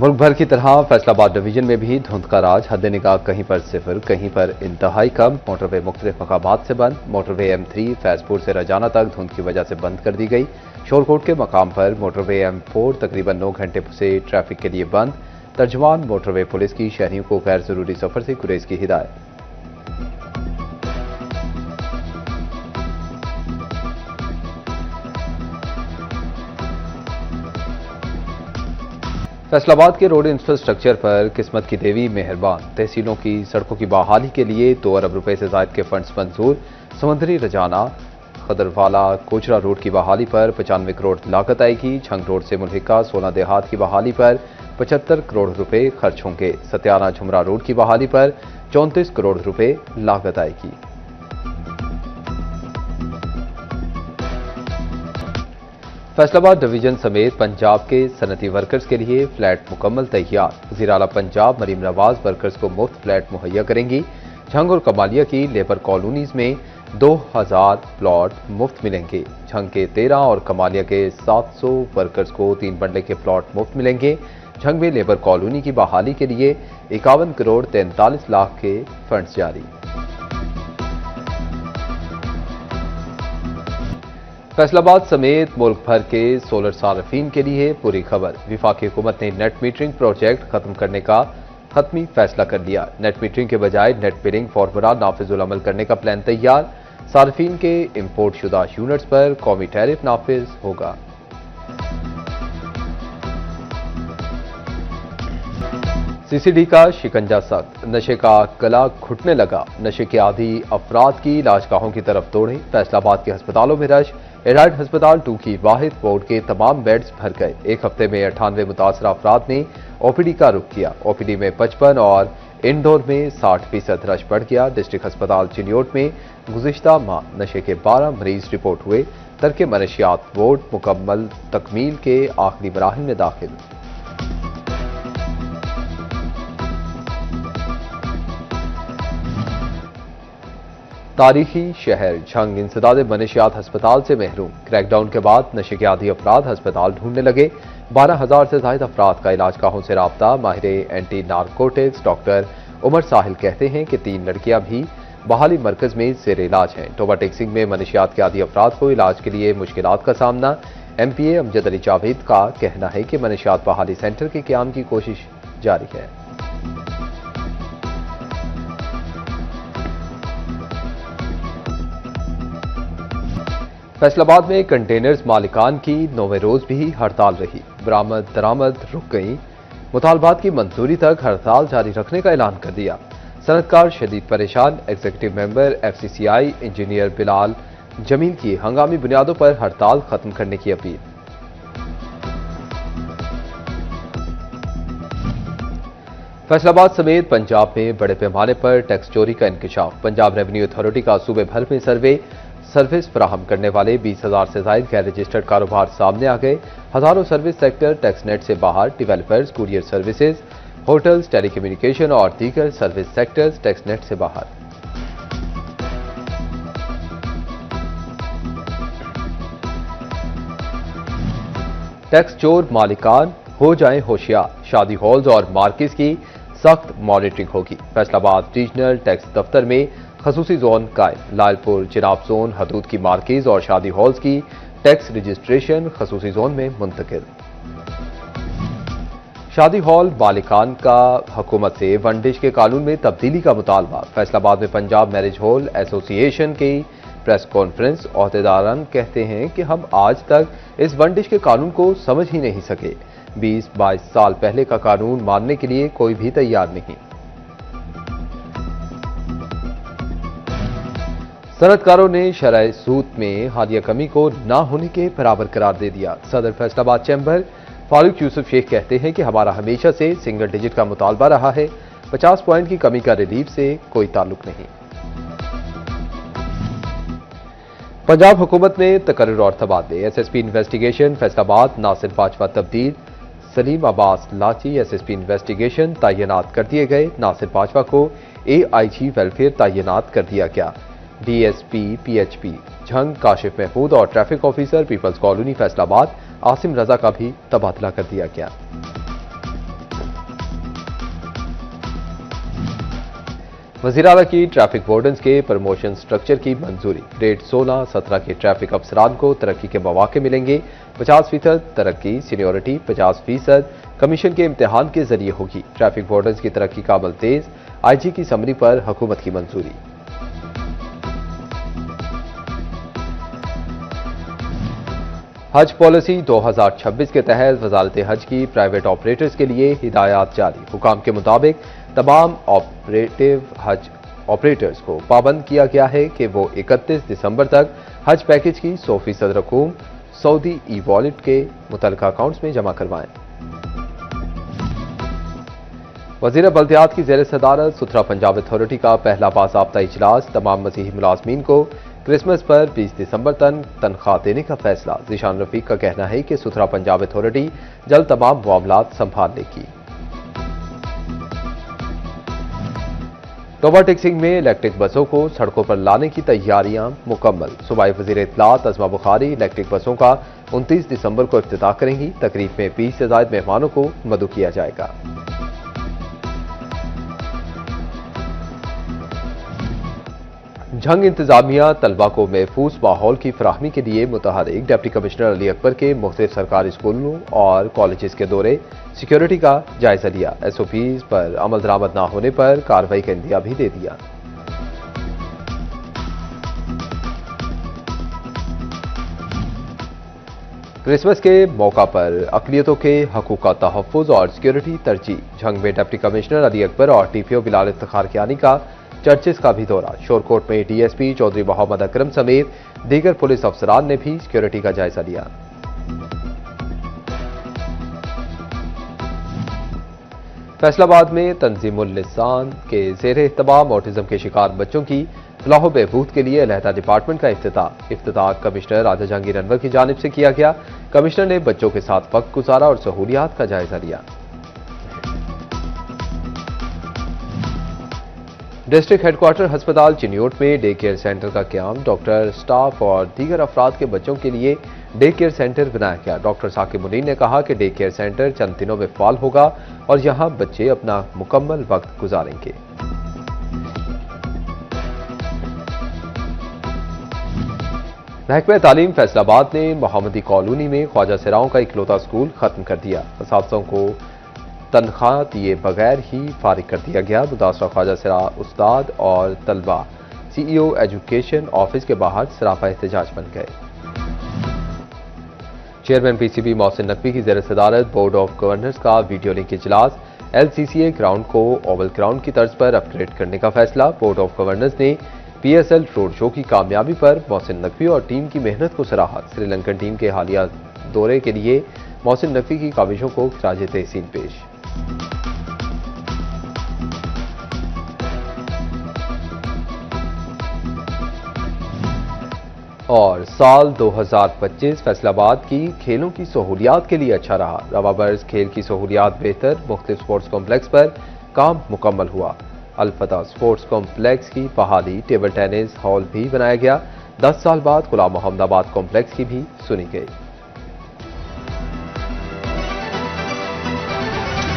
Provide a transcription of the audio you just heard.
मुल्क भर की तरह फैसलाबाद डिवीजन में भी धुंध का राज। हद निगाह कहीं पर सिफर, कहीं पर इंतहाई कम। मोटरवे मुख्तलिफ मकामात से बंद। मोटरवे M3 फैजपुर से रजाना तक धुंध की वजह से बंद कर दी गई। शोरकोट के मकाम पर मोटरवे M4 तकरीबन 9 घंटे से ट्रैफिक के लिए बंद। तर्जुमान मोटरवे पुलिस की शहरियों को गैर जरूरी सफर से गुरेज की हिदायत। फैसलाबाद के रोड इंफ्रास्ट्रक्चर पर किस्मत की देवी मेहरबान। तहसीलों की सड़कों की बहाली के लिए 2 अरब रुपए से ज्यादा के फंड्स मंजूर। समंदरी रजाना खदरवाला कोचरा रोड की बहाली पर 95 करोड़ लागत आएगी। झंग रोड से मुल्हिका 16 देहात की बहाली पर 75 करोड़ रुपए खर्च होंगे। सत्याना झुमरा रोड की बहाली पर 34 करोड़ रुपए लागत आएगी। फैसलाबाद डिवीजन समेत पंजाब के सनती वर्कर्स के लिए फ्लैट मुकम्मल तैयार। वज़ीर आला पंजाब मरीम नवाज वर्कर्स को मुफ्त फ्लैट मुहैया करेंगी। झंग और कमालिया की लेबर कॉलोनीज में 2000 प्लॉट मुफ्त मिलेंगे। झंग के 13 और कमालिया के 700 वर्कर्स को 3 बंडे के प्लॉट मुफ्त मिलेंगे। झंग में लेबर कॉलोनी की बहाली के लिए 51 करोड़ 43 लाख के फंड्स जारी। फैसलाबाद समेत मुल्क भर के सोलर सार्फिन के लिए पूरी खबर। वफाकी हुकूमत ने नेट मीटरिंग प्रोजेक्ट खत्म करने का हतमी फैसला कर लिया। नेट मीटरिंग के बजाय नेट बिलिंग फार्मूला नाफिजुल अमल करने का प्लान तैयार। सार्फिन के इम्पोर्ट शुदा यूनिट्स पर कौमी टैरिफ नाफिज होगा। CCD का शिकंजा सख्त। नशे का गला घुटने लगा। नशे के आदी अफराद की इलाजगाहों की तरफ दौड़े। फैसलाबाद के अस्पतालों में रश। एलाइड अस्पताल 2 की वाहिद वार्ड के तमाम बेड्स भर गए। एक हफ्ते में 98 मुतासरा अफराद ने OPD का रुख किया। OPD में 55 और इंडोर में 60% रश बढ़ गया। डिस्ट्रिक्ट अस्पताल चिन्योट में गुज़िश्ता माह नशे के 12 मरीज रिपोर्ट हुए। तर्क मनशियात वार्ड मुकम्मल तकमील के आखिरी मराहिल में दाखिल। तारीखी शहर झंग इंसदाद मनशियात अस्पताल से महरूम। क्रैकडाउन के बाद नशे के आदी अफराद अस्पताल ढूंढने लगे। 12,000 से ज्यादा अफराद का इलाजगाहों से राब्ता। माहिर एंटी नारकोटिक्स डॉक्टर उमर साहिल कहते हैं कि 3 लड़कियां भी बहाली मरकज में जेर इलाज हैं। टोबा टेक्सिंग में मनशियात के आदी अफराद को इलाज के लिए मुश्किलात का सामना। MPA अमजद अली जावेद का कहना है कि मनशियात बहाली सेंटर के क्याम की कोशिश जारी है। फैसलाबाद में कंटेनर्स मालिकान की 9वें रोज भी हड़ताल रही। बरामद दरामद रुक गई। मुतालबात की मंजूरी तक हड़ताल जारी रखने का ऐलान कर दिया। सनतकार शदीद परेशान। Executive member FCCI engineer Bilal Jamil की हंगामी बुनियादों पर हड़ताल खत्म करने की अपील। फैसलाबाद समेत पंजाब में बड़े पैमाने पर टैक्स चोरी का इंकशाफ। पंजाब रेवेन्यू अथॉरिटी का सूबे भर में सर्विस फराहम करने वाले 20,000 से ज्यादा गैर रजिस्टर्ड कारोबार सामने आ गए। हजारों सर्विस सेक्टर टैक्स नेट से बाहर। Developers, courier services, hotels, telecommunication और दीगर सर्विस सेक्टर्स टैक्स नेट से बाहर। टैक्स चोर मालिकान हो जाएं होशियार। शादी हॉल्स और मार्केट्स की सख्त मॉनिटरिंग होगी। फैसलाबाद रीजनल टैक्स दफ्तर में खसूसी जोन कायम। लालपुर चिनाब जोन हदूद की मार्केज और शादी हॉल्स की टैक्स रजिस्ट्रेशन खसूसी जोन में मुंतकिल। शादी हॉल मालिकान का हुकूमत से वन डिश के कानून में तब्दीली का मुतालबा। फैसलाबाद में पंजाब मैरिज हॉल एसोसिएशन की प्रेस कॉन्फ्रेंस। ओहदेदारान कहते हैं कि हम आज तक इस वन डिश के कानून को समझ ही नहीं सके। 20-22 साल पहले का कानून मानने के लिए कोई भी तैयार नहीं। सनतकारों ने शरह सूद में हालिया कमी को ना होने के बराबर करार दे दिया। सदर फैसलाबाद चैम्बर फारूक यूसुफ शेख कहते हैं कि हमारा हमेशा से सिंगल डिजिट का मुतालबा रहा है। 50 पॉइंट की कमी का रिलीफ से कोई ताल्लुक नहीं। पंजाब हुकूमत ने तकर्रुर और तबादले। SSP इन्वेस्टिगेशन फैसलाबाद नासिर बाजवा तब्दील। सलीम अब्बास लाची SSP इन्वेस्टिगेशन तैनात कर दिए गए। नासिर बाजवा को AIG वेलफेयर तैनात कर दिया गया। DSP PHP झंग काशिफ महमूद और traffic officer peoples colony Faisalabad Asim Raza का भी तबादला कर दिया गया। वज़ीर आला की ट्रैफिक वार्डन्स के प्रमोशन स्ट्रक्चर की मंजूरी। ग्रेड 16-17 के ट्रैफिक अफसरान को तरक्की के मौके मिलेंगे। 50% तरक्की सीनियोरिटी, 50% कमीशन के इम्तिहान के जरिए होगी। ट्रैफिक वार्डन्स की तरक्की का अमल तेज। आईजी की समरी पर हुकूमत की मंजूरी। हज पॉलिसी 2026 के तहत वजारत हज की प्राइवेट ऑपरेटर्स के लिए हिदायत जारी। हुकाम के मुताबिक तमाम ऑपरेटिव हज ऑपरेटर्स को पाबंद किया गया है कि वो 31 दिसंबर तक हज पैकेज की 100% रकूम सऊदी ई वॉलेट के मुतल्लिका अकाउंट्स में जमा करवाएं। वज़ीर बल्दियात की ज़ेर सदारत सुथरा पंजाब अथॉरिटी का पहला बाज़ाब्ता इजलास। तमाम मसीही मुलाजमीन को क्रिसमस पर 20 दिसंबर तक तनख्वाह देने का फैसला। ज़ीशान रफीक का कहना है कि सुथरा पंजाब अथॉरिटी जल्द तमाम मामलात संभाल लेगी। टोबा टिक्सिंग में इलेक्ट्रिक बसों को सड़कों पर लाने की तैयारियां मुकम्मल। सूबाई वज़ीर इत्तलात अज़मा बुखारी इलेक्ट्रिक बसों का 29 दिसंबर को इफ्तिताह करेंगी। तकरीब में 20 से ज़ायद मेहमानों को मदऊ किया जाएगा। झंग इंतजामिया तलबा को महफूज माहौल की फराहमी के लिए मुतहरिक। डिप्टी कमिश्नर अली अकबर के मुख्तलिफ सरकारी स्कूलों और कॉलेज के दौरे। सिक्योरिटी का जायजा लिया। SOPs पर अमल दरामद न होने पर कार्रवाई का इंदिया भी दे दिया। क्रिसमस के मौका पर अक़लियतों के हकूक़ का तहफ़्फ़ुज़ और सिक्योरिटी तरजीह। झंग में डिप्टी कमिश्नर अली अकबर और TPO बिलाल इफ्तिखार कियानी का चर्चेस का भी दौरा। शोरकोट में DSP चौधरी मोहम्मद अकरम समेत दीगर पुलिस अफसरान ने भी सिक्योरिटी का जायजा लिया। फैसलाबाद में तंजीमुल लिसान के ज़ेर एहतमाम ऑटिज्म के शिकार बच्चों की फलाह बहबूद के लिए अलहदा डिपार्टमेंट का इफ्तिताह कमिश्नर राजा जहांगीर अनवर की जानिब से किया गया। कमिश्नर ने बच्चों के साथ वक्त गुजारा और सहूलियात का जायजा लिया। डिस्ट्रिक्ट हेडक्वार्टर अस्पताल चिन्योट में डे केयर सेंटर का क्याम। डॉक्टर, स्टाफ और दीगर अफराद के बच्चों के लिए डे केयर सेंटर बनाया गया। डॉक्टर साकिब मुनीर ने कहा कि डे केयर सेंटर चंद दिनों में फाल होगा और यहां बच्चे अपना मुकम्मल वक्त गुजारेंगे। महकमा तालीम फैसलाबाद ने मोहम्मदी कॉलोनी में ख्वाजा सिराओं का इकलौता स्कूल खत्म कर दिया। असातिज़ों को तनख्वाह दिए बगैर ही फारिग कर दिया गया। मुतासरा ख्वाजा सिरा उस्ताद और तलबा CEO एजुकेशन ऑफिस के बाहर सरापा एहतजाज बन गए। चेयरमैन PCB मोहसिन नकवी की ज़ेर सदारत बोर्ड ऑफ गवर्नर्स का वीडियो लिंक इजलास। LCCA ग्राउंड को ओवल ग्राउंड की तर्ज पर अपग्रेड करने का फैसला। बोर्ड ऑफ गवर्नर्स ने PSL रोड शो की कामयाबी पर मोहसिन नकवी और टीम की मेहनत को सराहा। श्रीलंकन टीम के हालिया दौरे के लिए मोहसिन नकवी की काविशों को खराज तहसीन पेश। और साल 2025 फैसलाबाद की खेलों की सहूलियात के लिए अच्छा रहा। रवाबर्स खेल की सहूलियात बेहतर। मुख्तलिफ स्पोर्ट्स कॉम्प्लेक्स पर काम मुकम्मल हुआ। अलफता स्पोर्ट्स कॉम्प्लेक्स की बहाली। टेबल टेनिस हॉल भी बनाया गया। 10 साल बाद गुलाम मोहम्मदाबाद कॉम्प्लेक्स की भी सुनी गई।